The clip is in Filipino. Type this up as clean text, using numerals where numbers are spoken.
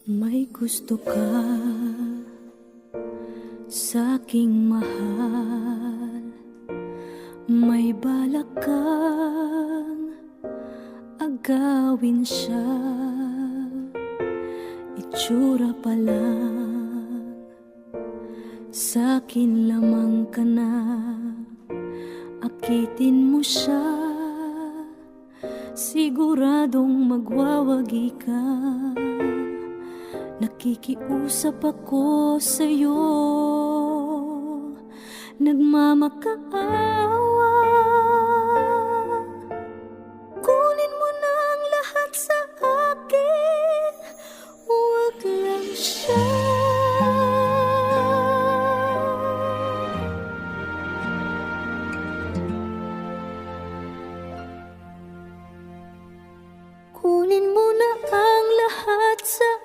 May gusto ka sa'king mahal, may balak kang agawin siya. Itsura pa lang, sa'kin lamang ka na, akitin mo siya. Siguradong magwawagi ka. Nakikiusap ako sa'yo, nagmamakaawa